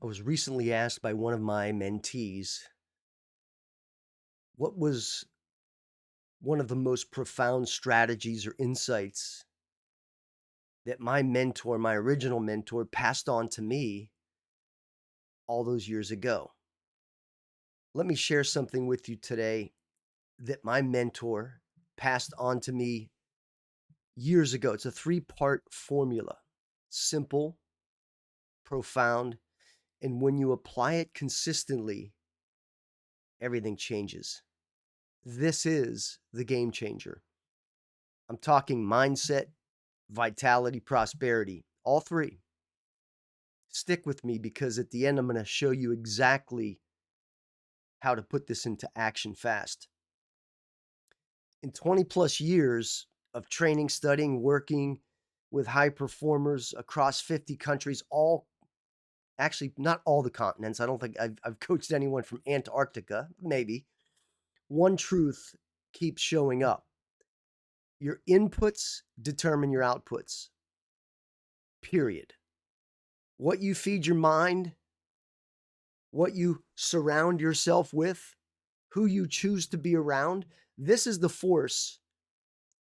I was recently asked by one of my mentees what was one of the most profound strategies or insights that my mentor, my original mentor, passed on to me all those years ago. Let me share something with you today that my mentor passed on to me years ago. It's a three-part formula: simple, profound, and when you apply it consistently, everything changes. This is the game changer. I'm talking mindset, vitality, prosperity, all three. Stick with me because at the end, I'm going to show you exactly how to put this into action fast. In 20 plus years of training, studying, working with high performers across 50 countries, actually, not all the continents. I don't think I've coached anyone from Antarctica, maybe. One truth keeps showing up: your inputs determine your outputs, period. What you feed your mind, what you surround yourself with, who you choose to be around, this is the force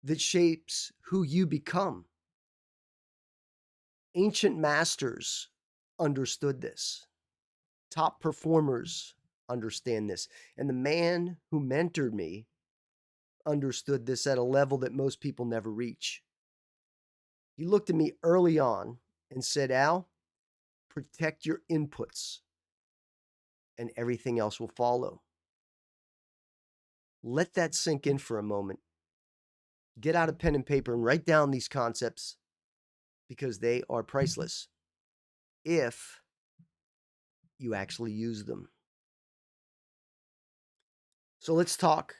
that shapes who you become. Ancient masters understood this. Top performers understand this. And the man who mentored me understood this at a level that most people never reach. He looked at me early on and said, "Al, protect your inputs and everything else will follow." Let that sink in for a moment. Get out a pen and paper and write down these concepts because they are priceless if you actually use them. So let's talk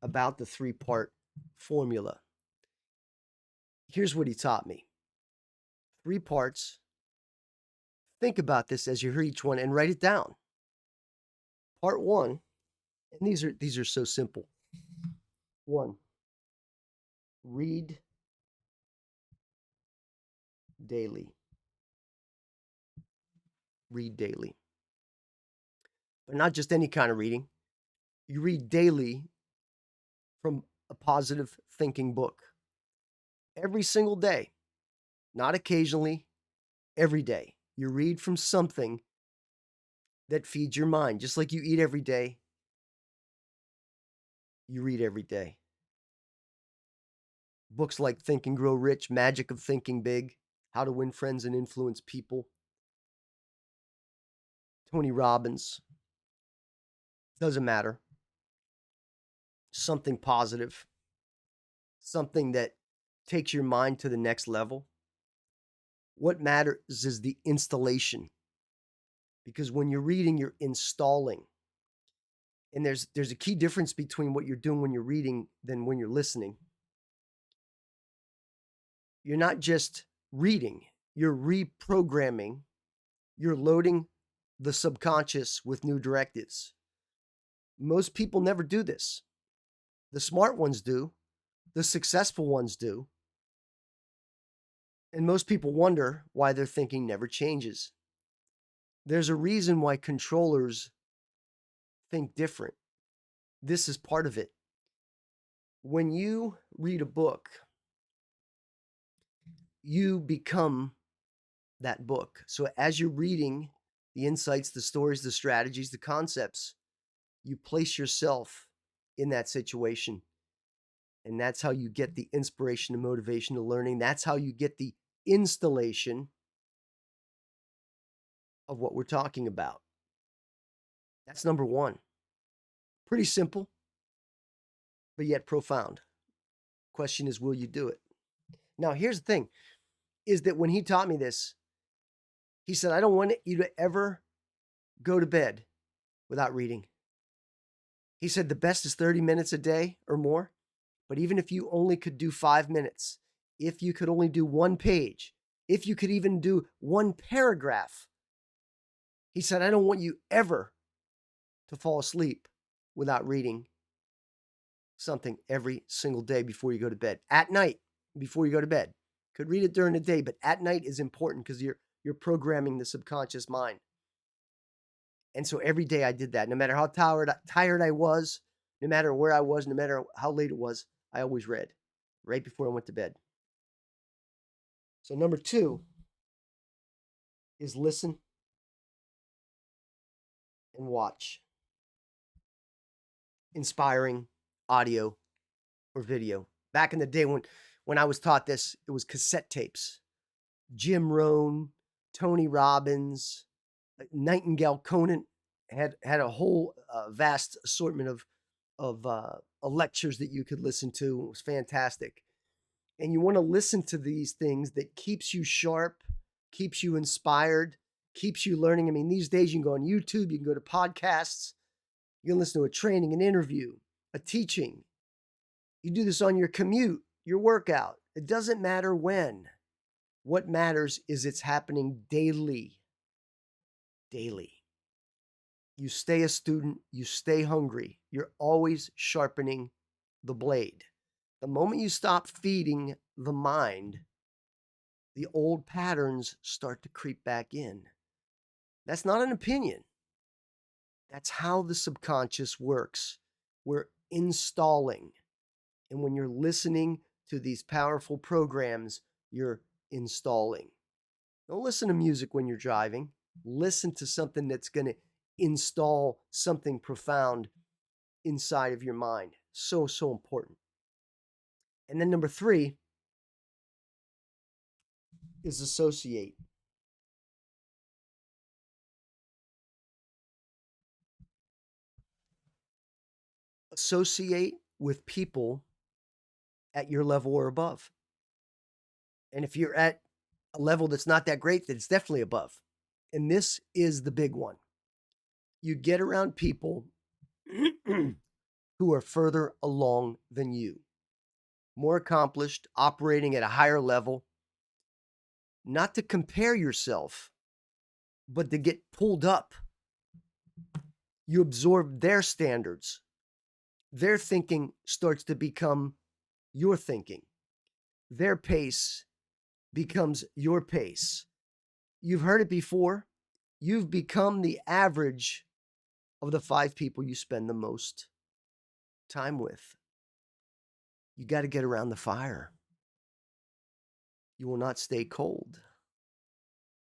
about the three-part formula. Here's what he taught me. 3 parts. Think about this as you hear each one and write it down. Part 1, and these are so simple. 1, read daily. Read daily. But not just any kind of reading. You read daily from a positive thinking book. Every single day, not occasionally, every day. You read from something that feeds your mind. Just like you eat every day, you read every day. Books like Think and Grow Rich, Magic of Thinking Big, How to Win Friends and Influence People, Tony Robbins, doesn't matter. Something positive, something that takes your mind to the next level. What matters is the installation, because when you're reading, you're installing. And there's a key difference between what you're doing when you're reading than when you're listening. You're not just reading, you're reprogramming, you're loading the subconscious with new directives. Most people never do this. The smart ones do, the successful ones do. And most people wonder why their thinking never changes. There's a reason why controllers think different. This is part of it. When you read a book, you become that book. So as you're reading the insights, the stories, the strategies, the concepts, you place yourself in that situation. And that's how you get the inspiration and motivation to learning. That's how you get the installation of what we're talking about. That's number 1. Pretty simple, but yet profound. Question is, will you do it? Now, here's the thing, is that when he taught me this, he said, I don't want you to ever go to bed without reading. He said the best is 30 minutes a day or more. But even if you only could do 5 minutes, if you could only do 1 page, if you could even do 1 paragraph, he said, I don't want you ever to fall asleep without reading something every single day before you go to bed. At night, before you go to bed. Could read it during the day, but at night is important because you're programming the subconscious mind. And so every day I did that. No matter how tired I was, no matter where I was, no matter how late it was, I always read right before I went to bed. So number 2 is listen and watch. Inspiring audio or video. Back in the day when I was taught this, it was cassette tapes. Jim Rohn, Tony Robbins, Nightingale Conant had a whole vast assortment of lectures that you could listen to. It was fantastic. And you want to listen to these things that keeps you sharp, keeps you inspired, keeps you learning. I mean, these days you can go on YouTube, you can go to podcasts, you can listen to a training, an interview, a teaching. You do this on your commute, your workout. It doesn't matter when. What matters is it's happening daily. Daily. You stay a student, you stay hungry. You're always sharpening the blade. The moment you stop feeding the mind, the old patterns start to creep back in. That's not an opinion. That's how the subconscious works. We're installing. And when you're listening to these powerful programs, you're installing. Don't listen to music when you're driving. Listen to something that's going to install something profound inside of your mind. So, so important. And then number 3 is associate. Associate with people at your level or above. And if you're at a level that's not that great, then it's definitely above. And this is the big one. You get around people who are further along than you, more accomplished, operating at a higher level, not to compare yourself, but to get pulled up. You absorb their standards. Their thinking starts to become your thinking. Their pace becomes your pace. You've heard it before. You've become the average of the 5 people you spend the most time with. You got to get around the fire. You will not stay cold.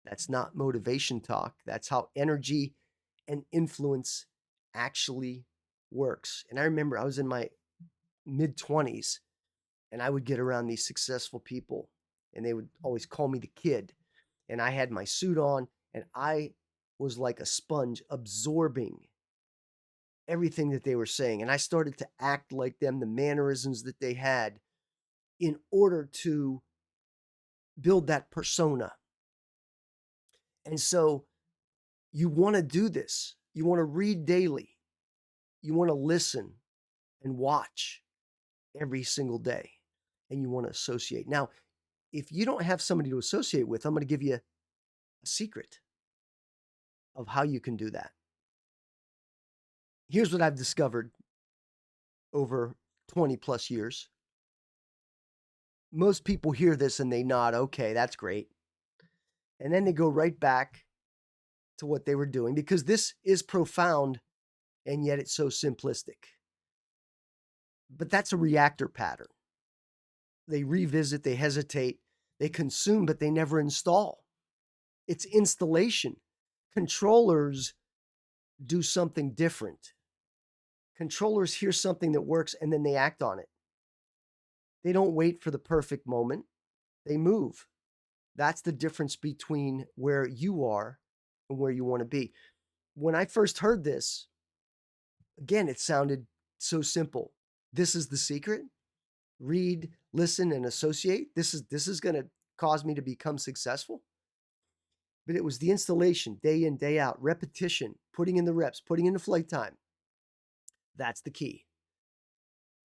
That's not motivation talk. That's how energy and influence actually works. And I remember I was in my mid 20s and I would get around these successful people and they would always call me the kid. And I had my suit on and I was like a sponge absorbing everything that they were saying. And I started to act like them, the mannerisms that they had, in order to build that persona. And so you want to do this. You want to read daily. You want to listen and watch every single day. And you want to associate. Now, if you don't have somebody to associate with, I'm going to give you a secret of how you can do that. Here's what I've discovered over 20 plus years. Most people hear this and they nod, okay, that's great. And then they go right back to what they were doing because this is profound and yet it's so simplistic. But that's a reactor pattern. They revisit, they hesitate, they consume, but they never install. It's installation. Controllers do something different. Controllers hear something that works and then they act on it. They don't wait for the perfect moment. They move. That's the difference between where you are and where you want to be. When I first heard this, again, it sounded so simple. This is the secret. Read, listen, and associate. This is going to cause me to become successful. But it was the installation, day in, day out, repetition, putting in the reps, putting in the flight time. That's the key.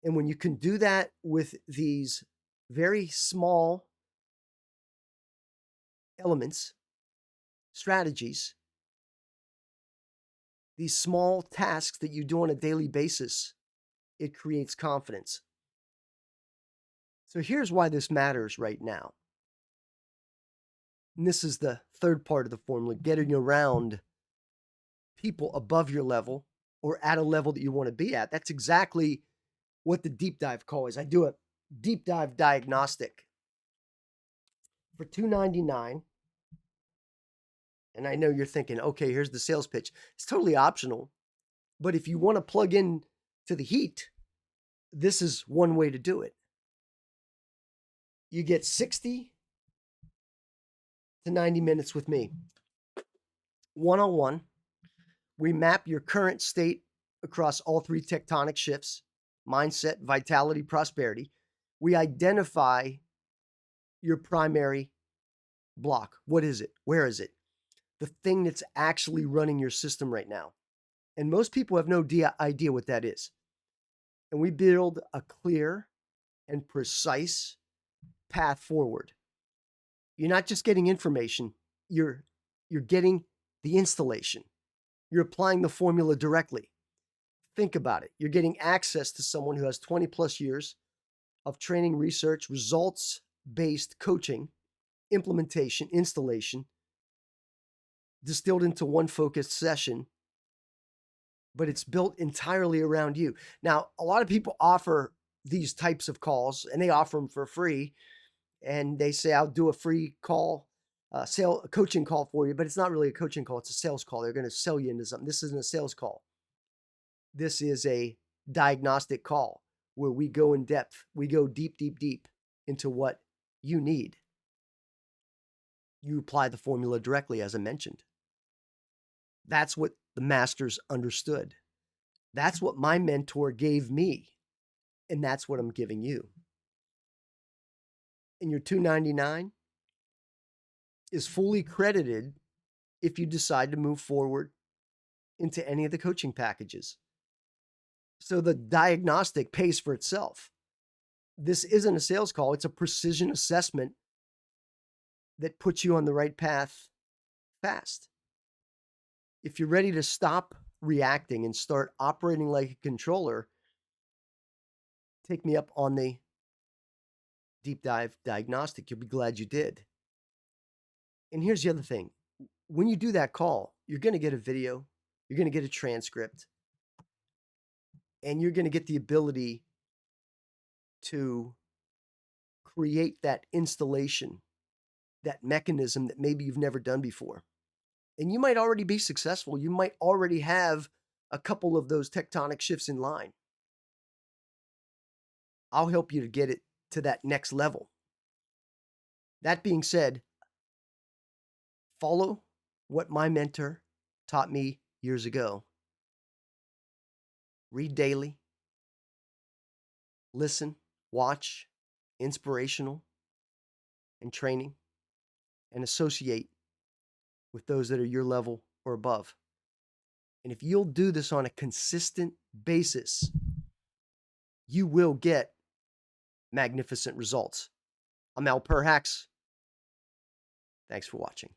And when you can do that with these very small elements, strategies, these small tasks that you do on a daily basis, it creates confidence. So here's why this matters right now. And this is the third part of the formula, getting around people above your level or at a level that you want to be at. That's exactly what the deep dive call is. I do a deep dive diagnostic for $299. And I know you're thinking, okay, here's the sales pitch. It's totally optional. But if you want to plug in to the heat, this is one way to do it. You get 60 to 90 minutes with me. One-on-one. We map your current state across all three tectonic shifts: mindset, vitality, prosperity. We identify your primary block. What is it? Where is it? The thing that's actually running your system right now. And most people have no idea what that is. And we build a clear and precise path forward. You're not just getting information, you're getting the installation. You're applying the formula directly. Think about it. You're getting access to someone who has 20 plus years of training, research, results-based coaching, implementation, installation, distilled into one focused session, but it's built entirely around you. Now, a lot of people offer these types of calls, and they offer them for free, and they say, I'll do a free call, a coaching call for you, but it's not really a coaching call, it's a sales call. They're going to sell you into something. This isn't a sales call. This is a diagnostic call where we go in depth. We go deep, deep, deep into what you need. You apply the formula directly, as I mentioned. That's what the masters understood. That's what my mentor gave me. And that's what I'm giving you. And your $299 is fully credited if you decide to move forward into any of the coaching packages. So the diagnostic pays for itself. This isn't a sales call. It's a precision assessment that puts you on the right path fast. If you're ready to stop reacting and start operating like a controller, take me up on the deep dive diagnostic. You'll be glad you did. And here's the other thing. When you do that call, you're going to get a video, you're going to get a transcript, and you're going to get the ability to create that installation, that mechanism that maybe you've never done before. And you might already be successful. You might already have a couple of those tectonic shifts in line. I'll help you to get it to that next level. That being said, follow what my mentor taught me years ago. Read daily, listen, watch, inspirational and training, and associate with those that are your level or above. And if you'll do this on a consistent basis, you will get magnificent results. I'm Al Perhacs. Thanks for watching.